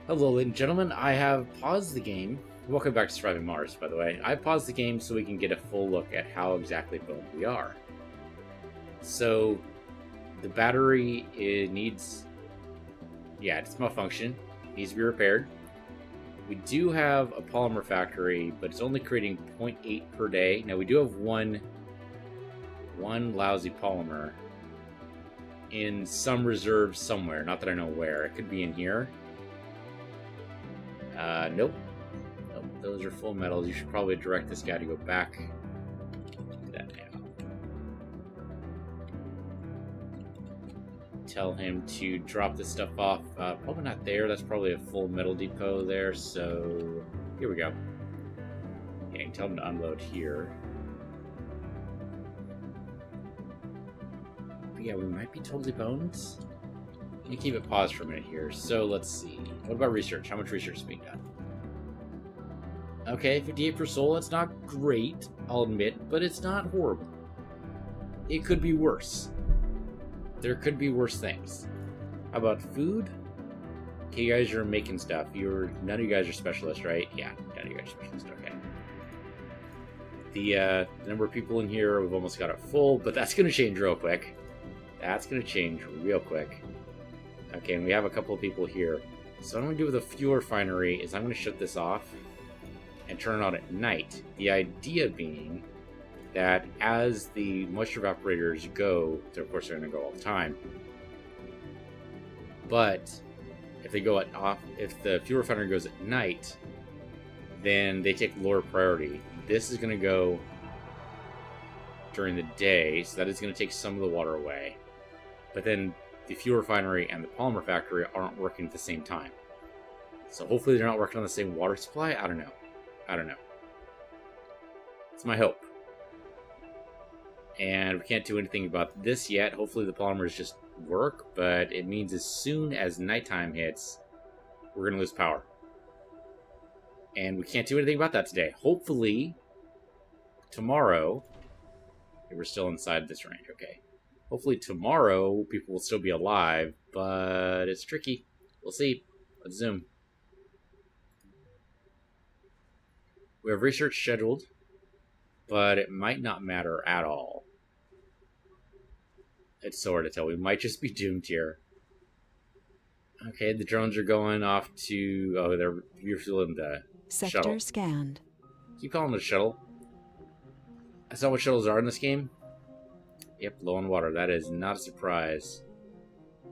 Hello, ladies and gentlemen. I have paused the game. Welcome back to Surviving Mars, by the way. I paused the game so we can get a full look at how exactly boned we are. So, the battery, it needs... Yeah, it's malfunction. It needs to be repaired. We do have a polymer factory, but it's only creating 0.8 per day. Now, we do have one lousy polymer in some reserve somewhere. Not that I know where. It could be in here. Nope. Nope, those are full metals. You should probably direct this guy to go back to that now. Tell him to drop this stuff off. Probably not there. That's probably a full metal depot there, so... Here we go. Yeah, you can tell him to unload here. But yeah, we might be totally bones. You keep it paused for a minute here. So let's see. What about research? How much research is being done? Okay, 58 per soul. That's not great, I'll admit, but it's not horrible. It could be worse. There could be worse things. How about food? Okay, you guys are making stuff. None of you guys are specialists, right? Yeah, none of you guys are specialists. Okay. The number of people in here, we've almost got it full, but that's going to change real quick. That's going to change real quick. Okay, and we have a couple of people here. So what I'm going to do with the fuel refinery is I'm going to shut this off and turn it on at night. The idea being that as the moisture evaporators go, of course they're going to go all the time, but if they go if the fuel refinery goes at night, then they take lower priority. This is going to go during the day, so that is going to take some of the water away. But then the fuel refinery and the polymer factory aren't working at the same time. So hopefully they're not working on the same water supply. I don't know. It's my hope. And we can't do anything about this yet. Hopefully the polymers just work, but it means as soon as nighttime hits, we're going to lose power. And we can't do anything about that today. Hopefully tomorrow... Okay, we're still inside this range, okay. Hopefully tomorrow people will still be alive, but it's tricky. We'll see. Let's zoom. We have research scheduled, but it might not matter at all. It's so hard to tell. We might just be doomed here. Okay, the drones are going off to... Oh, they're refueling the Sector shuttle. scanned. Keep calling it a shuttle. That's not what shuttles are in this game. Yep, low on water. That is not a surprise.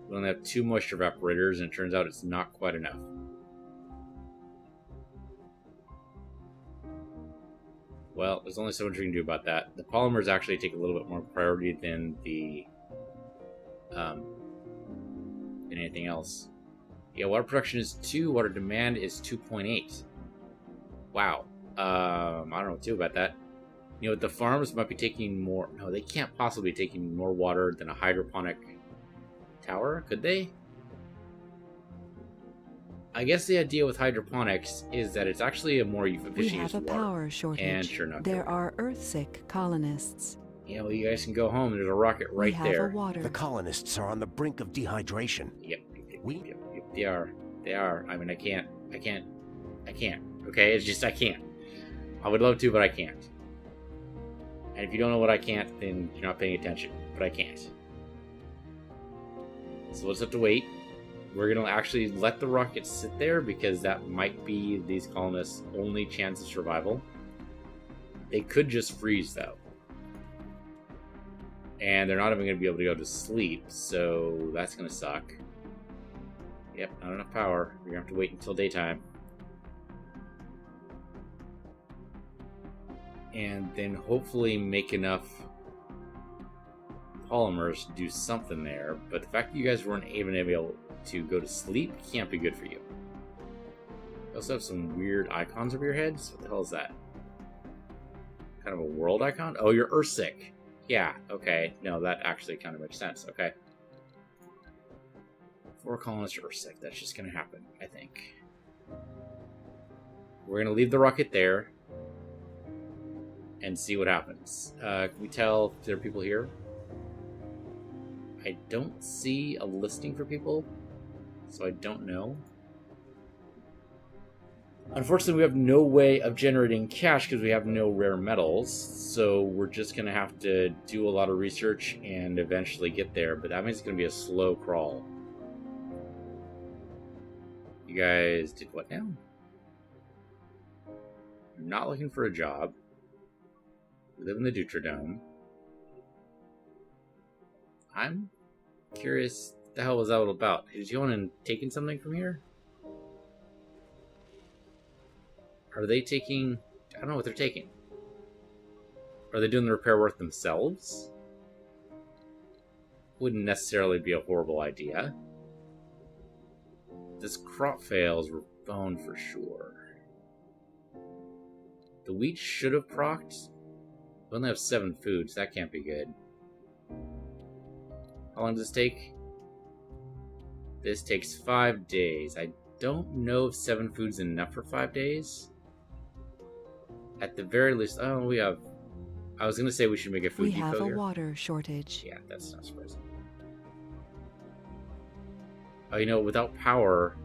We only have 2 moisture evaporators, and it turns out it's not quite enough. Well, there's only so much we can do about that. The polymers actually take a little bit more priority than the than anything else. Yeah, water production is 2. Water demand is 2.8. Wow. I don't know what to do about that. You know, the farms might be taking more... No, they can't possibly be taking more water than a hydroponic tower, could they? I guess the idea with hydroponics is that it's actually a more efficient We use have of a water. power shortage. And sure enough, there are Earth-sick colonists. Yeah, well, you guys can go home. There's a rocket right we there. have a water. The colonists are on the brink of dehydration. Yep, they are. They are. I mean, I can't. Okay, it's just I can't. I would love to, but I can't. And if you don't know what I can't, then you're not paying attention. But I can't. So we'll just have to wait. We're going to actually let the rocket sit there because that might be these colonists' only chance of survival. They could just freeze, though. And they're not even going to be able to go to sleep, so that's going to suck. Yep, not enough power. We're going to have to wait until daytime. And then hopefully make enough polymers to do something there. But the fact that you guys weren't even able to go to sleep can't be good for you. You also have some weird icons over your heads. What the hell is that? Kind of a world icon? Oh, you're Earthsick. Yeah, okay. No, that actually kind of makes sense. Okay. 4 colonists are Earthsick. That's just going to happen, I think. We're going to leave the rocket there and see what happens. Can we tell if there are people here? I don't see a listing for people, so I don't know. Unfortunately, we have no way of generating cash because we have no rare metals, so we're just going to have to do a lot of research and eventually get there, but that means it's going to be a slow crawl. You guys did what now? You're not looking for a job. We live in the Dutrodome. I'm curious, what the hell was that all about? Is you going and taking something from here? Are they taking... I don't know what they're taking. Are they doing the repair work themselves? Wouldn't necessarily be a horrible idea. This crop fails, we're boned for sure. The wheat should have procced. We only have 7 foods, that can't be good. How long does this take? This takes 5 days. I don't know if 7 food's enough for 5 days. At the very least, oh, we have... I was going to say we should make a food We depot have a here. water shortage. Yeah, that's not surprising. Oh, you know, without power,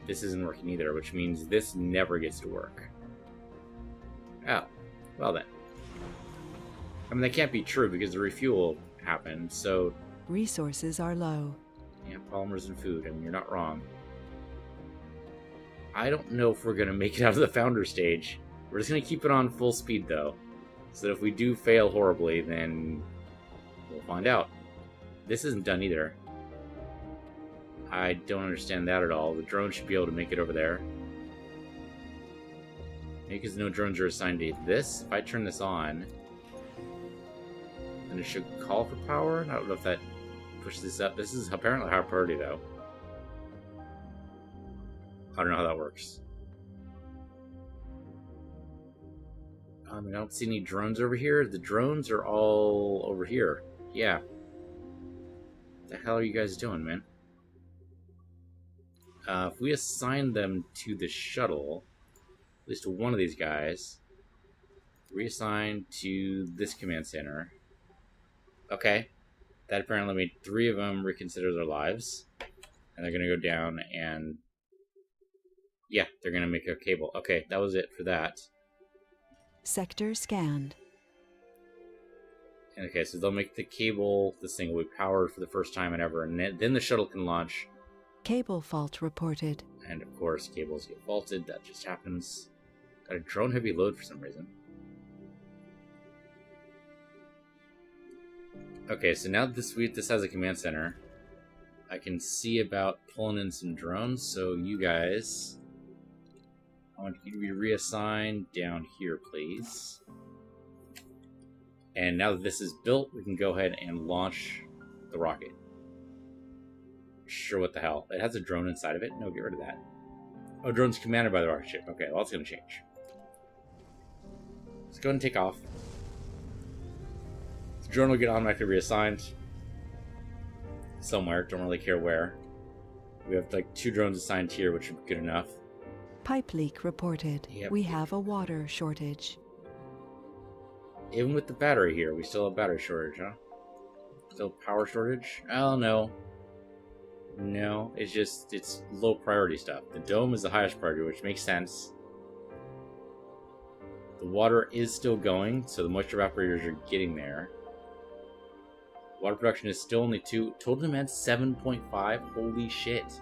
this isn't working either, which means this never gets to work. Oh, well then. I mean, that can't be true because the refuel happened, so... Resources are low. Yeah, polymers and food. I mean, you're not wrong. I don't know if we're going to make it out of the founder stage. We're just going to keep it on full speed, though. So that if we do fail horribly, then we'll find out. This isn't done either. I don't understand that at all. The drone should be able to make it over there. Maybe because no drones are assigned to this. If I turn this on, then it should call for power. I don't know if that pushes this up. This is apparently high priority, though. I don't know how that works. I don't see any drones over here. The drones are all over here. Yeah. What the hell are you guys doing, man? If we assign them to the shuttle, at least to one of these guys, reassign to this command center. Okay. That apparently made 3 of them reconsider their lives. And they're going to go down and... yeah, they're going to make a cable. Okay, that was it for that. Sector scanned. Okay, so they'll make the cable. This thing will be powered for the first time in ever. And then the shuttle can launch. Cable fault reported. And of course, cables get faulted. That just happens. Got a drone heavy load for some reason. Okay, so now this has a command center. I can see about pulling in some drones. So you guys, I want you to be reassigned down here, please. And now that this is built, we can go ahead and launch the rocket. Sure, what the hell? It has a drone inside of it? No, get rid of that. Oh, drone's commanded by the rocket ship. Okay, well, that's going to change. Let's go ahead and take off. The drone will get automatically reassigned somewhere. Don't really care where. We have like 2 drones assigned here, which would be good enough. Pipe leak reported. Yep. We have a water shortage. Even with the battery here, we still have battery shortage, huh? Still power shortage? Oh, no. No, it's low priority stuff. The dome is the highest priority, which makes sense. The water is still going, so the moisture evaporators are getting there. Water production is still only 2. Total demand 7.5. Holy shit.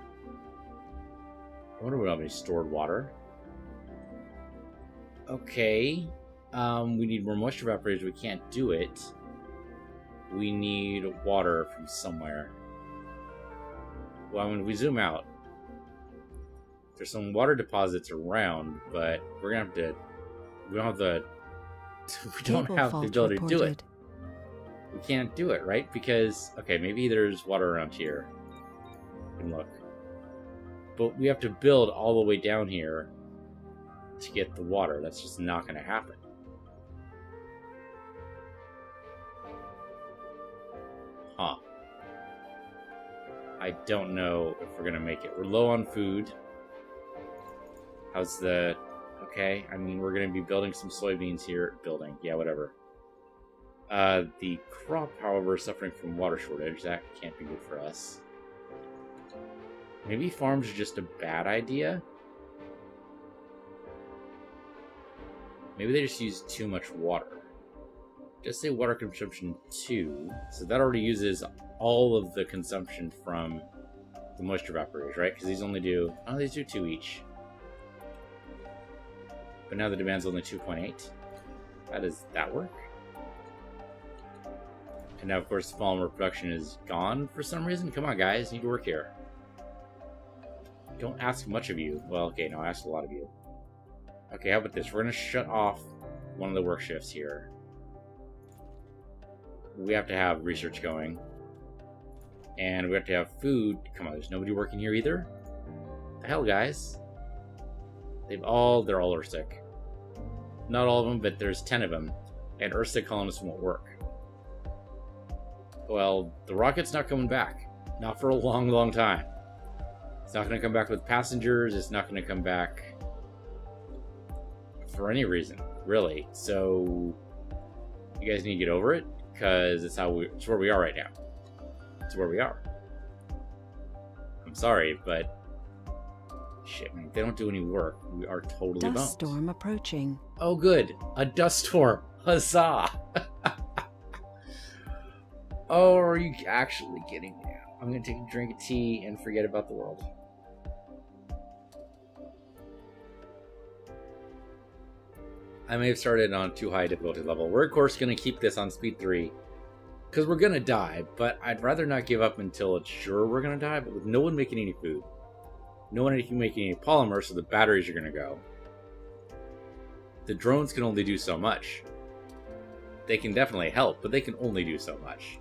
I wonder if we have any stored water. Okay. We need more moisture evaporators. We can't do it. We need water from somewhere. Well, when we zoom out, there's some water deposits around, but we're gonna have to. We don't have the. We don't have the ability to do it. We can't do it, right? Because okay, maybe there's water around here. We can look, but we have to build all the way down here to get the water. That's just not going to happen. Huh. I don't know if we're going to make it. We're low on food. How's the... Okay, I mean, we're going to be building some soybeans here. Building, yeah, whatever. The crop, however, is suffering from water shortage. That can't be good for us. Maybe farms are just a bad idea? Maybe they just use too much water. Just say water consumption 2. So that already uses all of the consumption from the moisture evaporators, right? Because these only do... Oh, these do 2 each. But now the demand's only 2.8. How does that work? And now, of course, the polymer production is gone for some reason. Come on, guys. You need to work here. Don't ask much of you. Well, okay, no, I asked a lot of you. Okay, how about this? We're going to shut off one of the work shifts here. We have to have research going. And we have to have food. Come on, there's nobody working here either? The hell, guys? They're all Ursic. Not all of them, but there's 10 of them. And Ursic colonists won't work. Well, the rocket's not coming back. Not for a long, long time. It's not going to come back with passengers. It's not going to come back for any reason, really. So, you guys need to get over it, because it's where we are right now. It's where we are. I'm sorry, but shit, man, if they don't do any work, we are totally boned. Dust storm approaching. Oh, good. A dust storm. Huzzah! Oh, are you actually kidding me? I'm going to take a drink of tea and forget about the world. I may have started on too high a difficulty level. We're, of course, going to keep this on speed 3. Because we're going to die, but I'd rather not give up until it's sure we're going to die, but with no one making any food. No one making any polymer, so the batteries are going to go. The drones can only do so much. They can definitely help, but they can only do so much.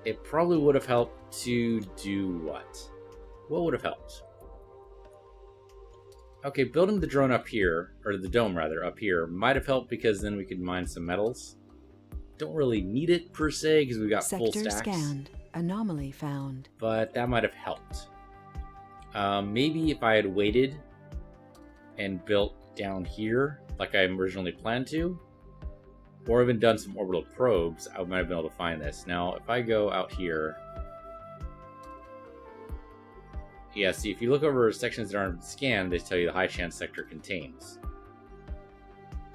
It probably would have helped to do what? What would have helped? Okay, building the drone up here, or the dome rather, up here, might have helped because then we could mine some metals. Don't really need it per se because we got full Sector stacks. scanned. Anomaly found. But that might have helped. Maybe if I had waited and built down here like I originally planned to, or even done some orbital probes, I might have been able to find this. Now, if I go out here... Yeah, see, if you look over sections that aren't scanned, they tell you the high chance sector contains.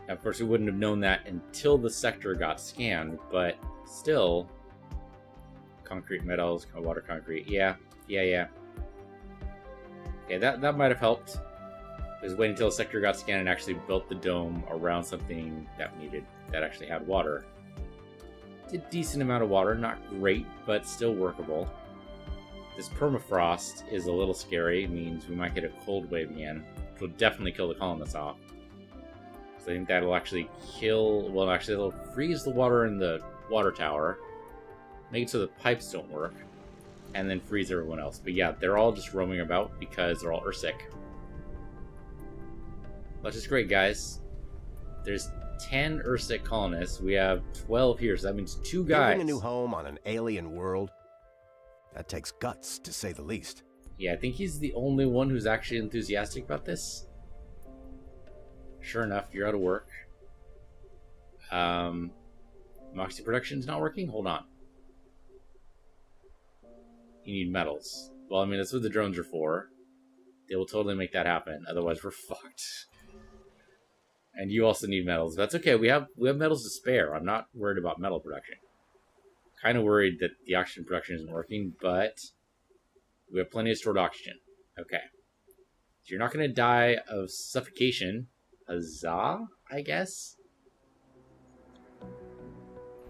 Now, of course, we wouldn't have known that until the sector got scanned, but still... Concrete metals, water concrete, yeah. Okay, that might have helped. Is waiting until the sector got scanned and actually built the dome around something that actually had water. It's a decent amount of water, not great, but still workable. This permafrost is a little scary. It means we might get a cold wave again, which will definitely kill the colonists off. So I think that'll actually kill... Well, actually, it'll freeze the water in the water tower, make it so the pipes don't work, and then freeze everyone else. But yeah, they're all just roaming about because they're all Ursic. Which is great, guys. There's 10 Ursic colonists. We have 12 here, so that means 2 guys. Building a new home on an alien world? That takes guts, to say the least. Yeah, I think he's the only one who's actually enthusiastic about this. Sure enough, you're out of work. Moxie production's not working? Hold on. You need metals. Well, I mean, that's what the drones are for. They will totally make that happen. Otherwise, we're fucked. And you also need metals. That's okay. We have metals to spare. I'm not worried about metal production. Kind of worried that the oxygen production isn't working, but we have plenty of stored oxygen. Okay. So you're not going to die of suffocation. Huzzah, I guess?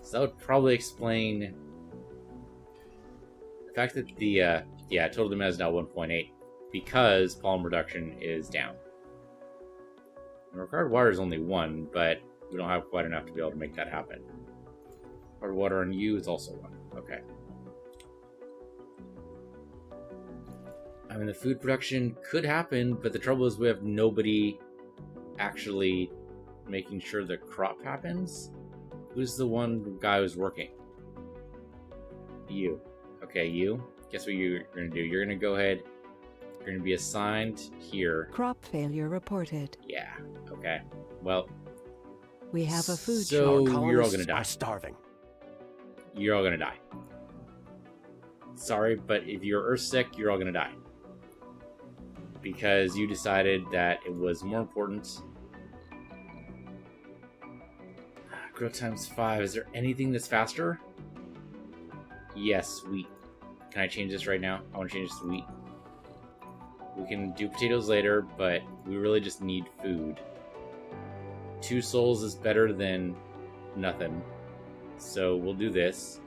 So that would probably explain the fact that the total demand is now 1.8 because polymer reduction is down. And required water is only 1, but we don't have quite enough to be able to make that happen. Required water on you is also 1. Okay. I mean, the food production could happen, but the trouble is we have nobody actually making sure the crop happens. Who's the one guy who's working? You. Okay, you. Guess what you're going to do? You're going to go ahead. You're going to be assigned here. Crop failure reported. Yeah. Okay. Well. We have a food so shortage. you're all going to die. Are starving. You're all going to die. Sorry, but if you're Earth-sick, you're all going to die. Because you decided that it was more important Grow times 5. Is there anything that's faster? Yes, wheat. Can I change this right now? I want to change this to wheat. We can do potatoes later, but we really just need food. 2 souls is better than nothing. So we'll do this.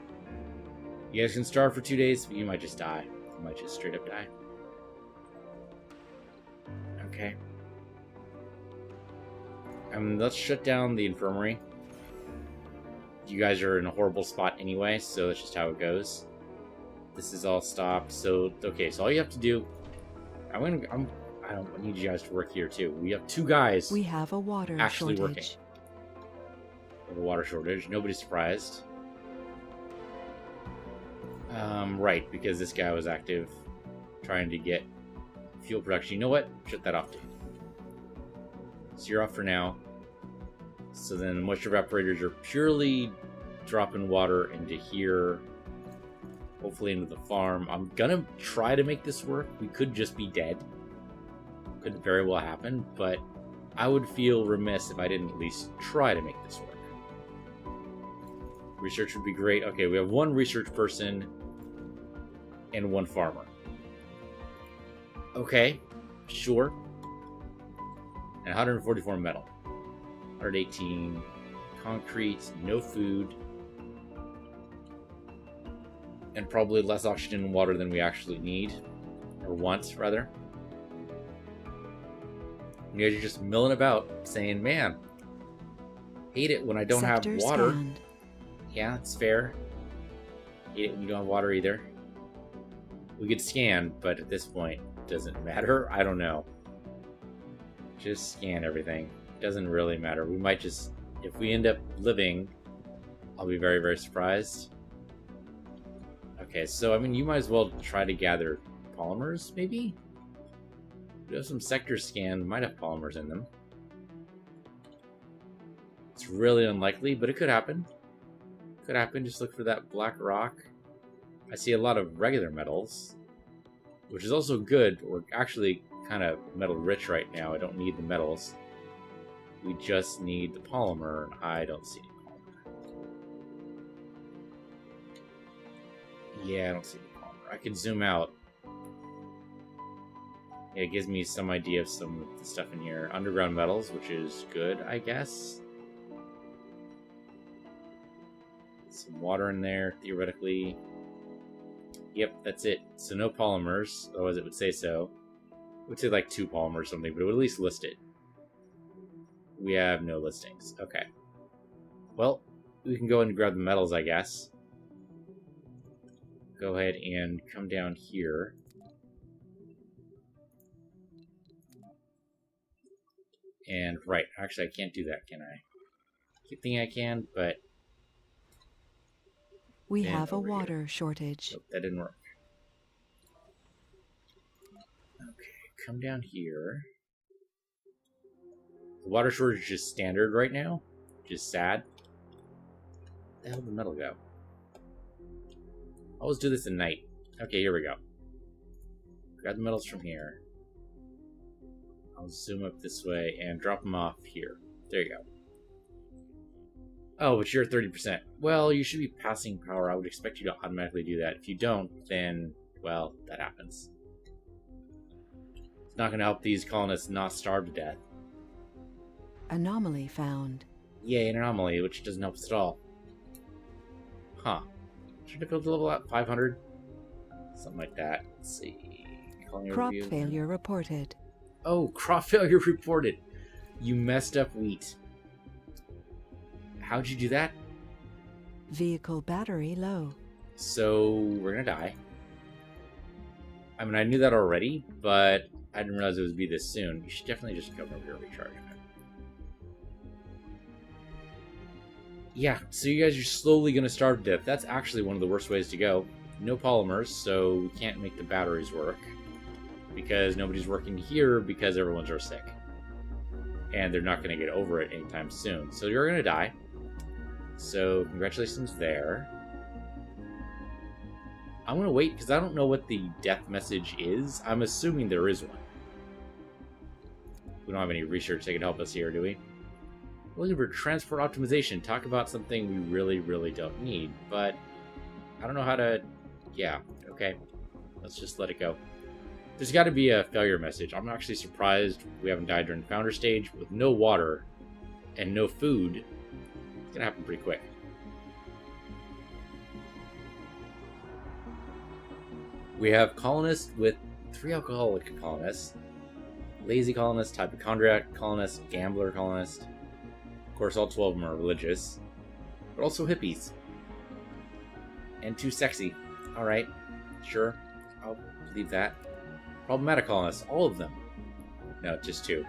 You guys can starve for 2 days, but you might just die. You might just straight up die. Okay. Let's shut down the infirmary. You guys are in a horrible spot anyway, so that's just how it goes. This is all stopped. So, okay, so all you have to do... I need you guys to work here, too. We have 2 guys We have a water actually shortage. working. We have a water shortage. Nobody's surprised. Right, because this guy was active trying to get fuel production. You know what? Shut that off, dude. So you're off for now. So then the moisture evaporators are purely dropping water into here. Hopefully into the farm. I'm gonna try to make this work. We could just be dead. Could very well happen, but I would feel remiss if I didn't at least try to make this work. Research would be great. Okay, we have 1 research person and 1 farmer. Okay, sure. And 144 metal. 118 concrete, no food. And probably less oxygen and water than we actually need. Or want, rather. You guys are just milling about, saying, man, hate it when I don't have Sector water. scanned. Yeah, it's fair. Hate it when you don't have water either. We could scan, but at this point, it doesn't matter. I don't know. Just scan everything. Doesn't really matter. We might just... If we end up living, I'll be very, very surprised. Okay, so, I mean, you might as well try to gather polymers, maybe? We have some sectors scanned. Might have polymers in them. It's really unlikely, but it could happen. Could happen. Just look for that black rock. I see a lot of regular metals, which is also good. We're actually kind of metal rich right now. I don't need the metals. We just need the polymer, and I don't see any polymer. Yeah, I don't see the polymer. I can zoom out. Yeah, it gives me some idea of some of the stuff in here. Underground metals, which is good, I guess. Some water in there, theoretically. Yep, that's it. So no polymers, otherwise it would say so. It would say like 2 polymers or something, but it would at least list it. We have no listings. Okay. Well, we can go and grab the metals, I guess. Go ahead and come down here. And, right, actually I can't do that, can I? I keep thinking I can, but... We And have a over here. water shortage. Nope, that didn't work. Okay, come down here. The water shortage is just standard right now, which is sad. Where the hell did the metal go? I always do this at night. Okay, here we go. Grab the metals from here. I'll zoom up this way and drop them off here. There you go. Oh, but you're 30%. Well, you should be passing power. I would expect you to automatically do that. If you don't, then, well, that happens. It's not going to help these colonists not starve to death. Anomaly found. Yay, an anomaly, which doesn't help us at all. Huh. Should I build the level at 500? Something like that. Let's see. Colony Crop review. failure reported. Oh, crop failure reported. You messed up wheat. How'd you do that? Vehicle battery low. So, we're gonna die. I mean, I knew that already, but I didn't realize it would be this soon. You should definitely just come over here and recharge. Yeah, so you guys are slowly gonna starve to death. That's actually one of the worst ways to go. No polymers, so we can't make the batteries work. Because nobody's working here because everyone's are sick. And they're not gonna get over it anytime soon. So you're gonna die. So, congratulations there. I'm gonna wait because I don't know what the death message is. I'm assuming there is one. We don't have any research that can help us here, do we? Looking for transport optimization. Talk about something we really, really don't need. But I don't know how to... Yeah, okay. Let's just let it go. There's got to be a failure message. I'm actually surprised we haven't died during the founder stage. With no water and no food, it's going to happen pretty quick. We have colonists with 3 alcoholic colonists, lazy colonists, hypochondriac colonists, gambler colonists. Of course, all 12 of them are religious, but also hippies. And too sexy. Alright, sure, I'll leave that. Problematic colonists, all of them. No, just 2.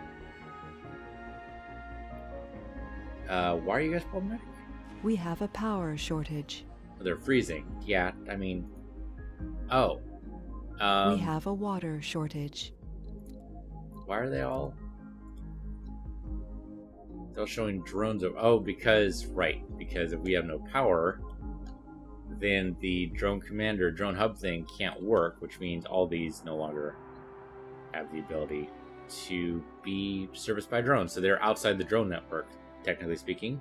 Why are you guys problematic? We have a power shortage. They're freezing. Yeah, I mean... Oh. We have a water shortage. Why are they all... They're all showing drones of... Oh, because... Right. Because if we have no power, then the drone commander, drone hub thing can't work, which means all these no longer have the ability to be serviced by drones. So they're outside the drone network, technically speaking.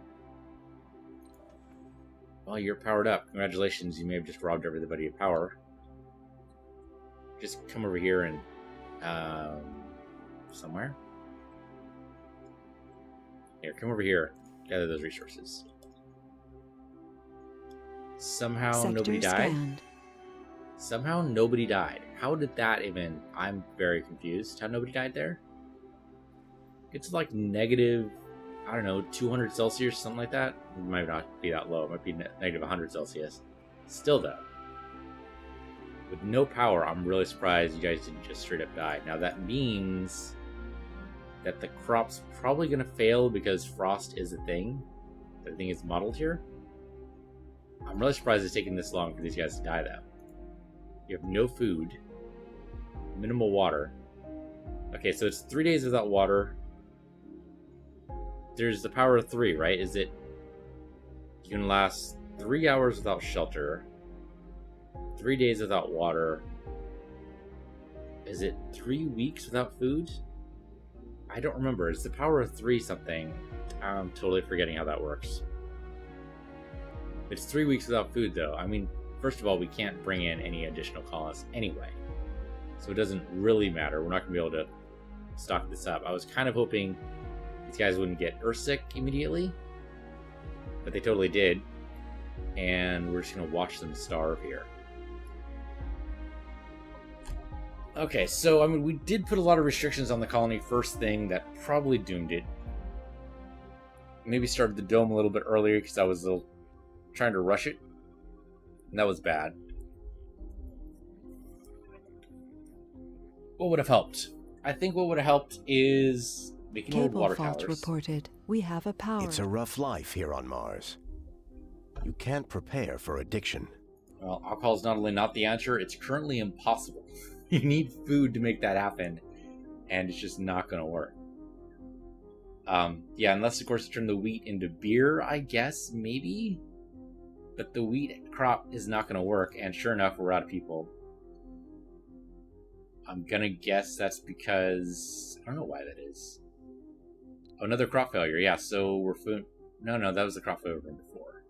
Well, you're powered up. Congratulations, you may have just robbed everybody of power. Just come over here and... somewhere? Here, come over here. Gather those resources. Somehow Sector nobody died? scanned. Somehow nobody died. How did that even... I'm very confused. How nobody died there? It's like negative... I don't know, 200 Celsius, something like that? It might not be that low. It might be negative 100 Celsius. Still, though. With no power, I'm really surprised you guys didn't just straight up die. Now, that means that the crop's probably going to fail because frost is a thing. The thing is modeled here. I'm really surprised it's taking this long for these guys to die, though. You have no food. Minimal water. Okay, so it's 3 days without water. There's the power of 3, right? Is it... You can last 3 hours without shelter. 3 days without water. Is it 3 weeks without food? I don't remember. It's the power of 3 something. I'm totally forgetting how that works. It's 3 weeks without food, though. I mean, first of all, we can't bring in any additional colonists anyway. So it doesn't really matter. We're not going to be able to stock this up. I was kind of hoping these guys wouldn't get earthsick immediately. But they totally did. And we're just going to watch them starve here. Okay, so, I mean, we did put a lot of restrictions on the colony first thing that probably doomed it. Maybe started the dome a little bit earlier because I was a little trying to rush it. And that was bad. What would have helped? I think what would have helped is making more Cable water fault towers. reported. We have a power. It's a rough life here on Mars. You can't prepare for addiction. Well, alcohol is not only not the answer, it's currently impossible. You need food to make that happen, and it's just not going to work. Yeah, unless, of course, you turn the wheat into beer, I guess, maybe? But the wheat crop is not going to work, and sure enough, we're out of people. I'm going to guess that's because... I don't know why that is. Oh, another crop failure, yeah, so we're... No, that was the crop failure from before.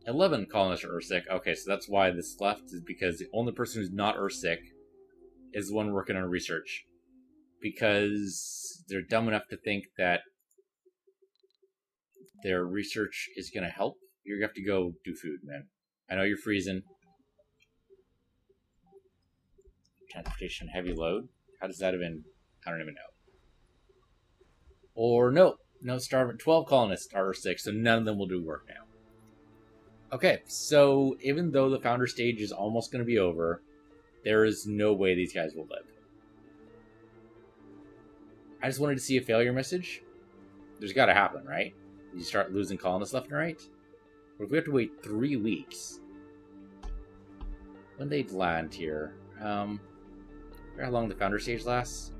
11 colonists are Earthsick. Okay, so that's why this left, is because the only person who's not Earthsick is the one working on research. Because they're dumb enough to think that their research is going to help. You're going to have to go do food, man. I know you're freezing. Transportation heavy load? How does that even... I don't even know. Or no, starving. 12 colonists are Earthsick, so none of them will do work now. Okay, so even though the founder stage is almost going to be over, there is no way these guys will live. I just wanted to see a failure message. There's got to happen, right? You start losing colonists left and right. But if we have to wait 3 weeks, when they'd land here, how long the founder stage lasts?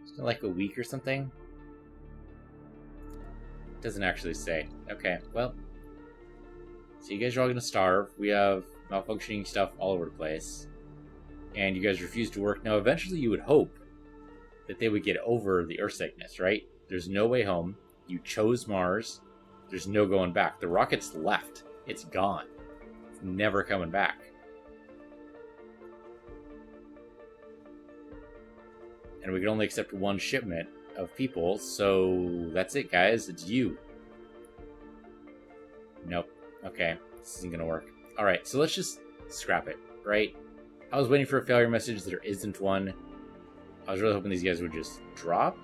It's like a week or something. Doesn't actually say. Okay, well. So you guys are all going to starve. We have malfunctioning stuff all over the place. And you guys refuse to work. Now, eventually you would hope that they would get over the Earth sickness, right? There's no way home. You chose Mars. There's no going back. The rocket's left. It's gone. It's never coming back. And we can only accept one shipment of people, so that's it, guys. It's you. Nope. Okay, this isn't gonna work. Alright, so let's just scrap it, right? I was waiting for a failure message. There isn't one. I was really hoping these guys would just drop,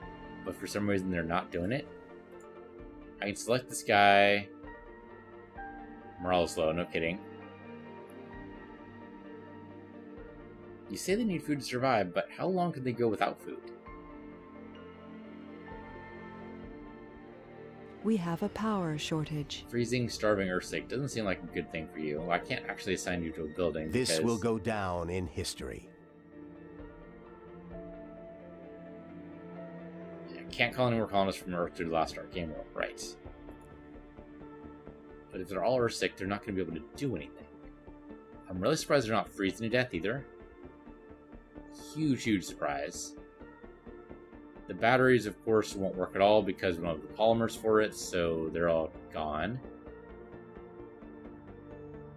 but for some reason they're not doing it. I can select this guy. Morale is low, no kidding. You say they need food to survive, but how long could they go without food? We have a power shortage. Freezing, starving, Earthsick doesn't seem like a good thing for you. I can't actually assign you to a building. This will go down in history. I can't call any more colonists from Earth to the last Arc Game World, right? But if they're all Earthsick, they're not going to be able to do anything. I'm really surprised they're not freezing to death either. Huge, huge surprise. The batteries, of course, won't work at all because we don't have the polymers for it, so they're all gone.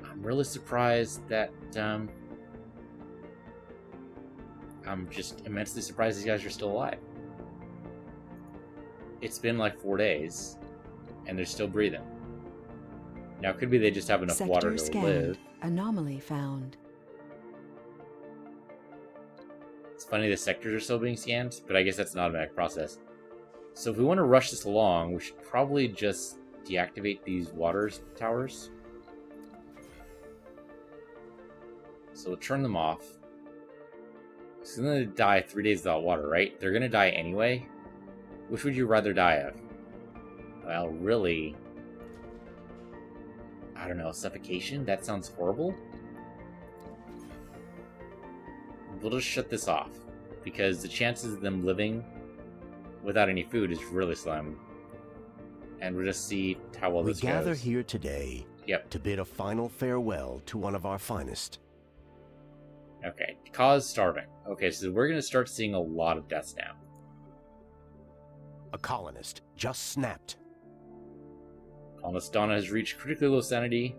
I'm really surprised that, I'm just immensely surprised these guys are still alive. It's been like 4 days, and they're still breathing. Now, it could be they just have enough water to live. Anomaly found. It's funny the sectors are still being scanned, but I guess that's an automatic process. So if we want to rush this along, we should probably just deactivate these water towers. So we'll turn them off. So they're going to die 3 days without water, right? They're going to die anyway. Which would you rather die of? Well, really, I don't know, suffocation? That sounds horrible. We'll just shut this off, because the chances of them living without any food is really slim. And we'll just see how well this goes. We gather here today Yep. to bid a final farewell to one of our finest. Okay, cause starving. Okay, so we're going to start seeing a lot of deaths now. A colonist just snapped. Colonist Donna has reached critically low sanity.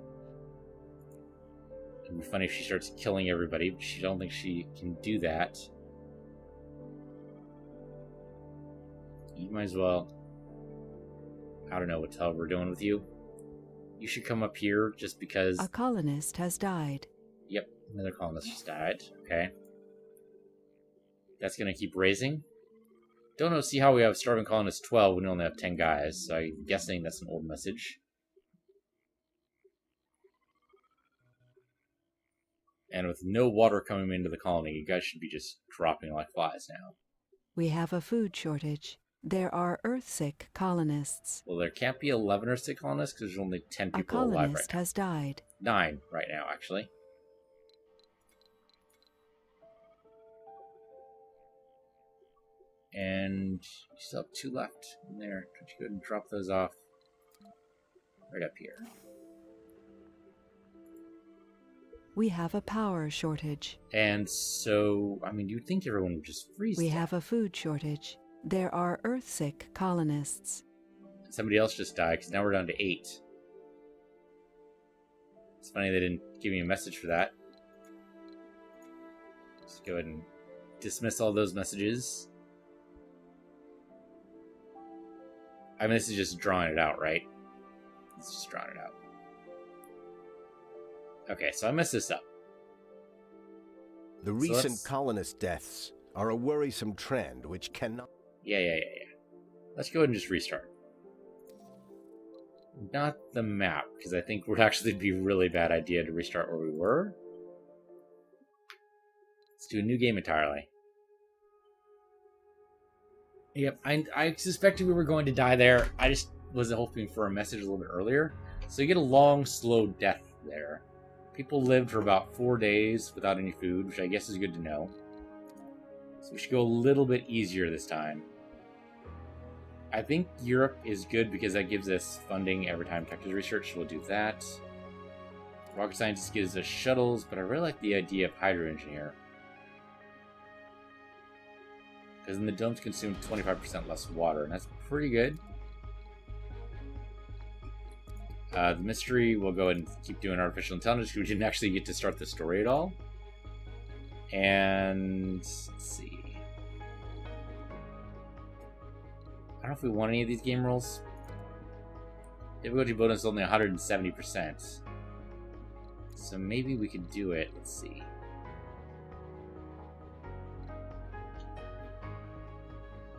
It'd be funny if she starts killing everybody, but I don't think she can do that. You might as well... I don't know what the hell we're doing with you. You should come up here just because... A colonist has died. Yep, another colonist just died. Okay. That's going to keep raising. Don't see how we have starving colonist 12 when we only have 10 guys, so I'm guessing that's an old message. And with no water coming into the colony, you guys should be just dropping like flies now. We have a food shortage. There are Earthsick colonists. Well, there can't be 11 Earthsick colonists because there's only 10 A people alive right colonist now. has died. 9 right now, actually. And you still have 2 left in there. Don't you go ahead and drop those off right up here. We have a power shortage. And so, I mean, you'd think everyone would just freeze. We have a food shortage. There are Earthsick colonists. Somebody else just died, because now we're down to 8. It's funny they didn't give me a message for that. Just go ahead and dismiss all those messages. I mean, this is just drawing it out, right? It's just drawing it out. Okay, so I messed this up. The recent colonist deaths are a worrisome trend which cannot... Yeah. Let's go ahead and just restart. Not the map, because I think it would actually be a really bad idea to restart where we were. Let's do a new game entirely. Yep, I suspected we were going to die there. I just was hoping for a message a little bit earlier. So you get a long, slow death there. People lived for about 4 days without any food, which I guess is good to know. So we should go a little bit easier this time. I think Europe is good because that gives us funding every time tech is researched, so we'll do that. Rocket Scientist gives us shuttles, but I really like the idea of Hydro Engineer. Because then the domes consume 25% less water, and that's pretty good. The mystery, we'll go ahead and keep doing artificial intelligence because we didn't actually get to start the story at all. And let's see. I don't know if we want any of these game rolls. Difficulty bonus is only 170%. So maybe we could do it. Let's see.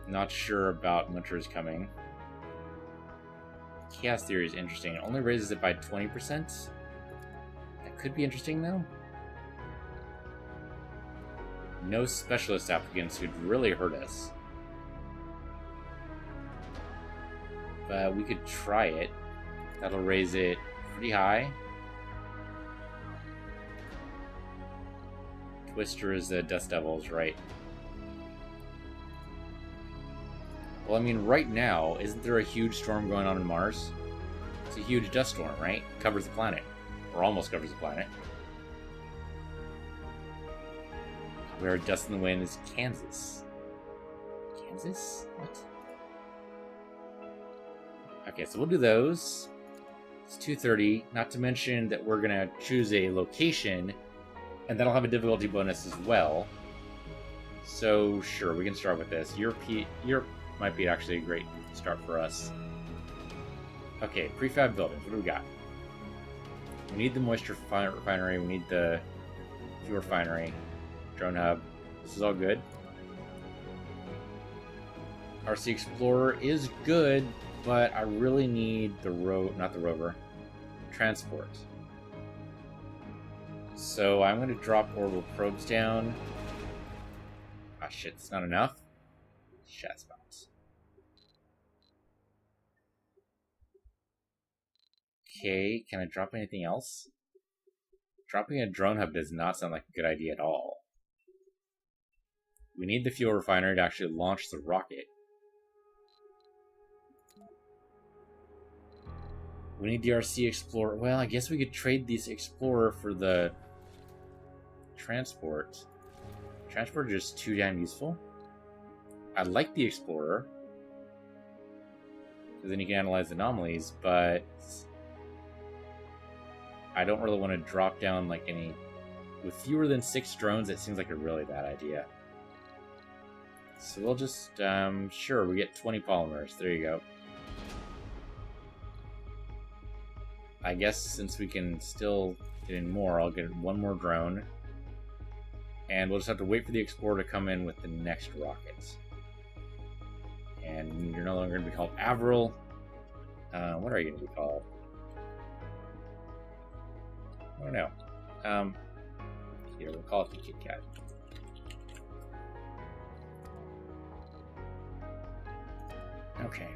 Not sure about Winter is Coming. Chaos Theory is interesting. It only raises it by 20%. That could be interesting, though. No specialist applicants who'd really hurt us. But we could try it. That'll raise it pretty high. Twister is the Dust Devils, right? Well, I mean, right now, isn't there a huge storm going on in Mars? It's a huge dust storm, right? Covers the planet. Or almost covers the planet. Where Dust in the Wind is Kansas. Kansas? What? Okay, so we'll do those. It's 230. Not to mention that we're going to choose a location, and that'll have a difficulty bonus as well. So, sure, we can start with this. Europe might be actually a great start for us. Okay, prefab buildings. What do we got? We need the moisture refinery. We need the fuel refinery. Drone hub. This is all good. RC Explorer is good, but I really need the rover. Transport. So I'm going to drop orbital probes down. Ah, shit, it's not enough. Chat spots. Okay, can I drop anything else? Dropping a drone hub does not sound like a good idea at all. We need the fuel refinery to actually launch the rocket. We need the RC Explorer. Well, I guess we could trade this Explorer for the transport. Transport is just too damn useful. I like the Explorer, because then you can analyze anomalies, but I don't really want to drop down like any... With fewer than 6 drones, it seems like a really bad idea. So we'll just, sure, we get 20 polymers. There you go. I guess since we can still get in more, I'll get one more drone. And we'll just have to wait for the Explorer to come in with the next rocket. And you're no longer going to be called Avril. What are you going to be called? I don't know. Here, we'll call it the Kit Kat. Okay.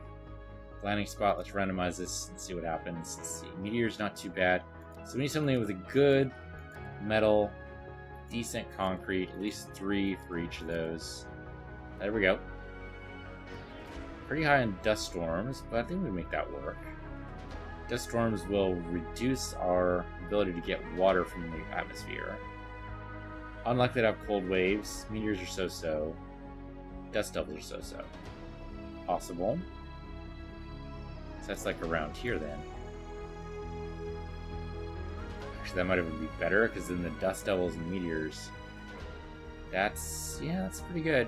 Landing spot, let's randomize this and see what happens. Let's see. Meteor's not too bad. So we need something with a good metal, decent concrete, at least 3 for each of those. There we go. Pretty high in dust storms, but I think we make that work. Dust storms will reduce our ability to get water from the atmosphere. Unlikely to have cold waves. Meteors are so-so. Dust devils are so-so. Possible. So that's like around here then. Actually, that might even be better, because then the dust devils and meteors. That's pretty good.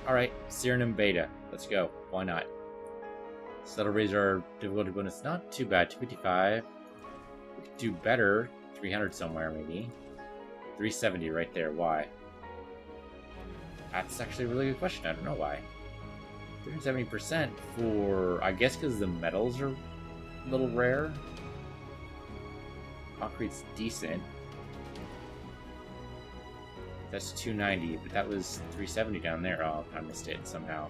Alright, Cyranium Beta. Let's go. Why not? So that'll raise our difficulty bonus. Not too bad. 255. We could do better. 300 somewhere, maybe. 370 right there. Why? That's actually a really good question. I don't know why. 370% for... I guess because the metals are a little rare. Concrete's decent. That's 290, but that was 370 down there. Oh, I missed it somehow.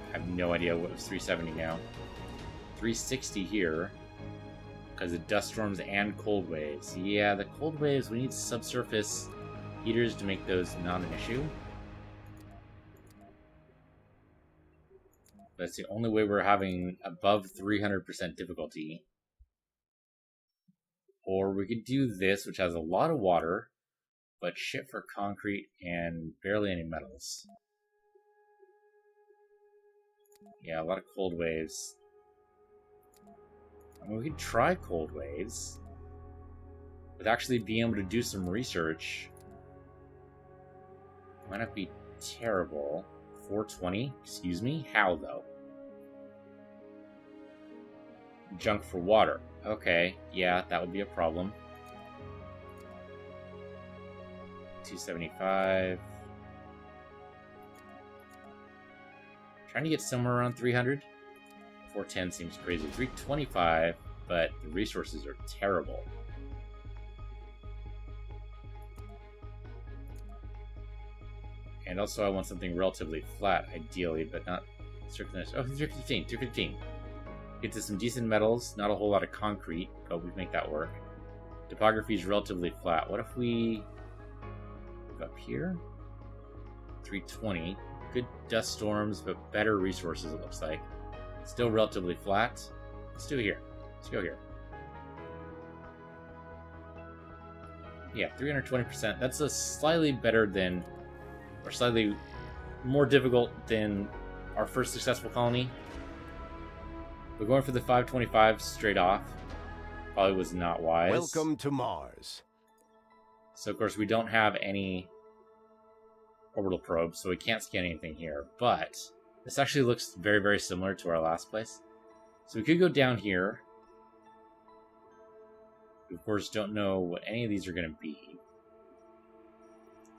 I have no idea what was 370 now. 360 here. Because of dust storms and cold waves. Yeah, the cold waves, we need subsurface heaters to make those not an issue. That's the only way we're having above 300% difficulty. Or we could do this, which has a lot of water. but shit for concrete and barely any metals. Yeah, a lot of cold waves. I mean, we could try cold waves. With actually being able to do some research. Might not be terrible. 420? Excuse me? How, though? Junk for water. Okay, yeah, that would be a problem. 275. Trying to get somewhere around 300. 410 seems crazy. 325, but the resources are terrible. And also I want something relatively flat, ideally, but not circular. Oh, 315, 315. Get to some decent metals, not a whole lot of concrete, but we make that work. Topography is relatively flat. What if we go up here? 320. Good dust storms, but better resources, it looks like. Still relatively flat. Let's do it here. Let's go here. Yeah, 320%. That's a slightly better than, or slightly more difficult than our first successful colony. But going for the 525 straight off probably was not wise. Welcome to Mars. So, of course, we don't have any orbital probes, so we can't scan anything here. But this actually looks very, very similar to our last place. So we could go down here. We, of course, don't know what any of these are going to be.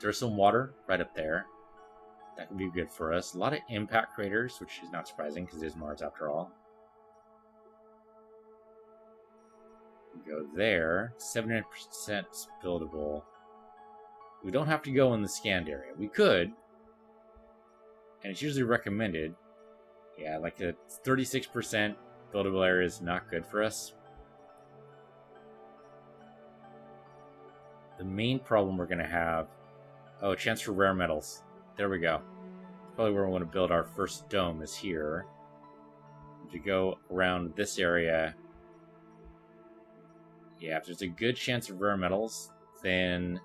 There's some water right up there. That could be good for us. A lot of impact craters, which is not surprising because it is Mars after all. We go there. 79% buildable. We don't have to go in the scanned area. We could. And it's usually recommended. Yeah, like a 36% buildable area is not good for us. The main problem we're going to have... Oh, chance for rare metals. There we go. Probably where we want to build our first dome is here. If you go around this area... Yeah, if there's a good chance of rare metals, then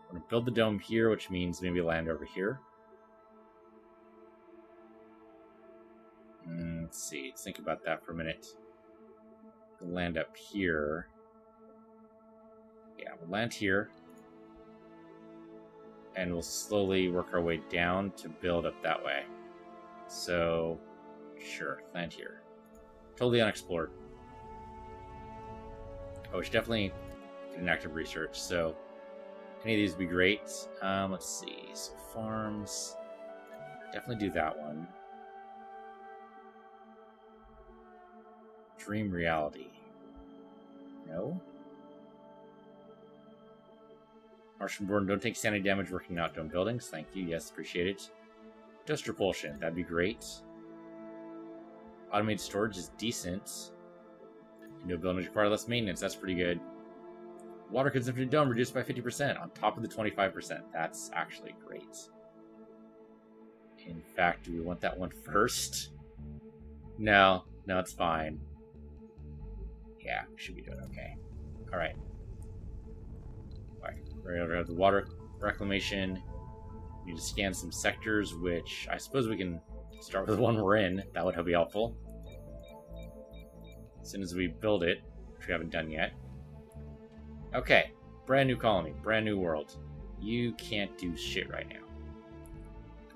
I'm going to build the dome here, which means maybe land over here. Let's see. Let's think about that for a minute. We'll land up here. Yeah, we'll land here. And we'll slowly work our way down to build up that way. So, sure, land here. Totally unexplored. Oh, we should definitely get an active research, so any of these would be great. Let's see. So, farms. Definitely do that one. Dream reality. No? Martian born, don't take sanity damage working out dome buildings. Thank you. Yes, appreciate it. Dust repulsion. That'd be great. Automated storage is decent. No buildings require less maintenance. That's pretty good. Water consumption dome reduced by 50% on top of the 25%. That's actually great. In fact, do we want that one first? No, it's fine. Yeah, we should be doing okay. Alright. Alright, we're going to have the water reclamation. We need to scan some sectors, which I suppose we can start with the one we're in. That would be helpful. As soon as we build it, which we haven't done yet. Okay, brand new colony, brand new world. You can't do shit right now.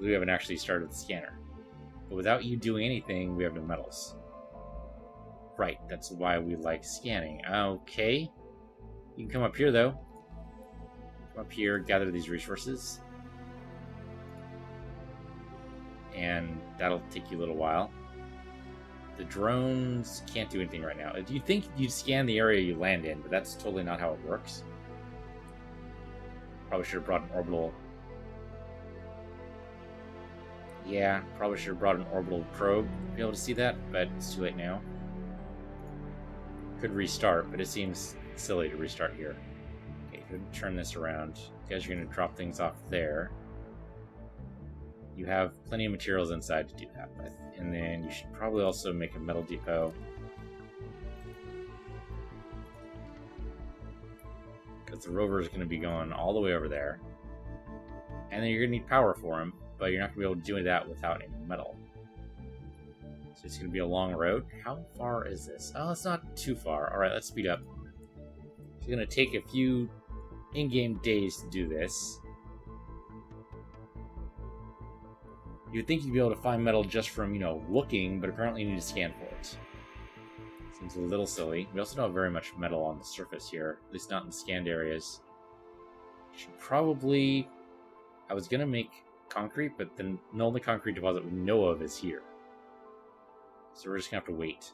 We haven't actually started the scanner. But without you doing anything, we have no metals. Right, that's why we like scanning. Okay. You can come up here, though. Come up here, gather these resources. And that'll take you a little while. The drones can't do anything right now. Do you think you'd scan the area you land in, but that's totally not how it works. Probably should have brought an orbital... Yeah, probably should have brought an orbital probe to be able to see that, but it's too late now. Could restart, but it seems silly to restart here. Okay, go turn this around. You guys are going to drop things off there. You have plenty of materials inside to do that with. And then you should probably also make a metal depot. Because because the rover is going to be going all the way over there. And then you're going to need power for him, but you're not going to be able to do that without any metal. So it's going to be a long road. How far is this? Oh, it's not too far. Alright, let's speed up. It's going to take a few in-game days to do this. You'd think you'd be able to find metal just from, you know, looking, but apparently you need to scan for it. Seems a little silly. We also don't have very much metal on the surface here, at least not in the scanned areas. Should probably... I was going to make concrete, but the only concrete deposit we know of is here. So we're just going to have to wait.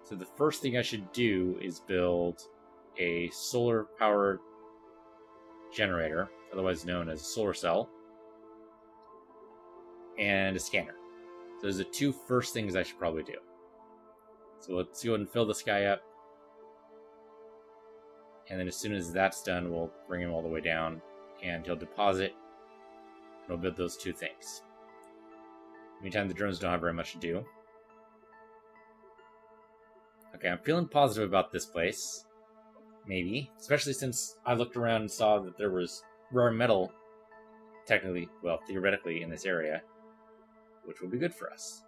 So the first thing I should do is build a solar-powered generator, otherwise known as a solar cell, and a scanner. So those are the two first things I should probably do. So let's go ahead and fill this guy up. And then as soon as that's done, we'll bring him all the way down, and he'll deposit, and we'll build those two things. Meantime, the drones don't have very much to do. Okay, I'm feeling positive about this place. Maybe. Especially since I looked around and saw that there was rare metal, technically, well, theoretically, in this area, which will be good for us.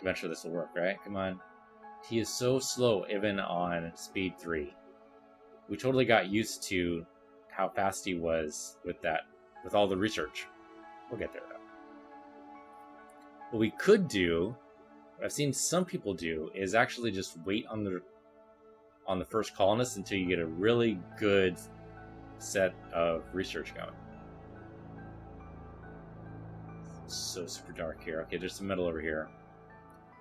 Eventually this will work, right? Come on. He is so slow, even on speed 3. We totally got used to how fast he was with that, with all the research. We'll get there, though. What we could do, what I've seen some people do, is actually just wait on the first colonist until you get a really good set of research going. It's so super dark here. Okay, there's some metal over here.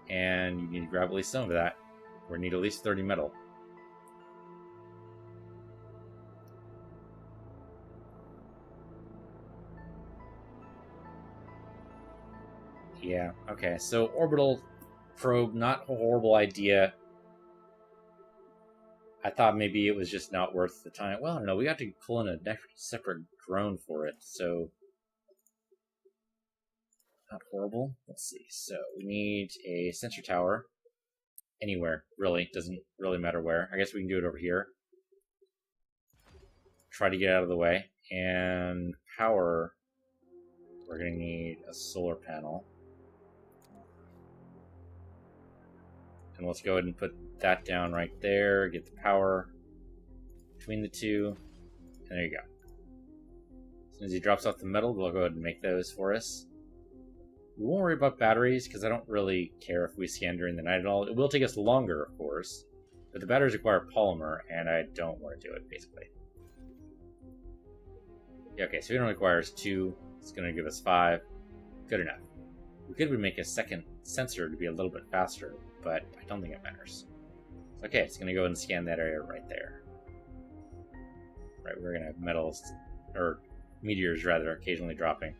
And you need to grab at least some of that. We need at least 30 metal. Yeah, okay, so orbital probe, not a horrible idea. I thought maybe it was just not worth the time. Well, I don't know, we got to pull in a separate drone for it, so... Not horrible. Let's see, so we need a sensor tower. Anywhere, really. Doesn't really matter where. I guess we can do it over here. Try to get out of the way. And power, we're going to need a solar panel. And let's go ahead and put that down right there. Get the power between the two. And there you go. As soon as he drops off the metal, we'll go ahead and make those for us. We won't worry about batteries, because I don't really care if we scan during the night at all. It will take us longer, of course. But the batteries require polymer, and I don't want to do it, basically. Yeah, okay, so it only requires 2. It's going to give us 5. Good enough. We could make a second sensor to be a little bit faster, but I don't think it matters. Okay, it's going to go ahead and scan that area right there. Right, we're going to have metals, or meteors, rather, occasionally dropping.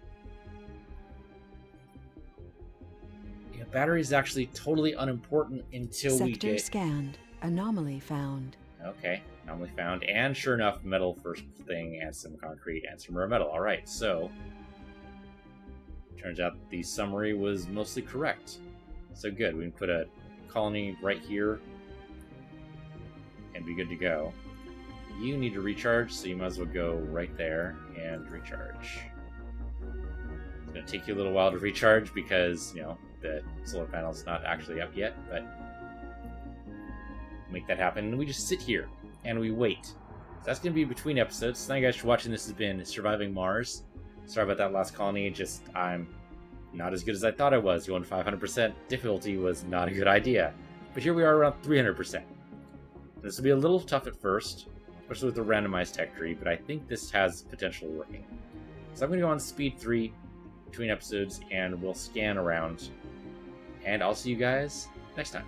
Yeah, battery is actually totally unimportant until we get... Sector scanned. Anomaly found. Okay, anomaly found. And sure enough, metal first thing, and some concrete, and some rare metal. Alright, so... Turns out the summary was mostly correct. So good, we can put a colony right here and be good to go. You need to recharge, so you might as well go right there and recharge. It's going to take you a little while to recharge because, you know, the solar panel's not actually up yet, but make that happen. And we just sit here and we wait. So that's going to be between episodes. Thank you guys for watching. This has been Surviving Mars. Sorry about that last colony, just I'm not as good as I thought I was. Going 500% difficulty was not a good idea. But here we are around 300%. This will be a little tough at first, especially with the randomized tech tree, but I think this has potential working. So I'm going to go on speed 3 between episodes, and we'll scan around. And I'll see you guys next time.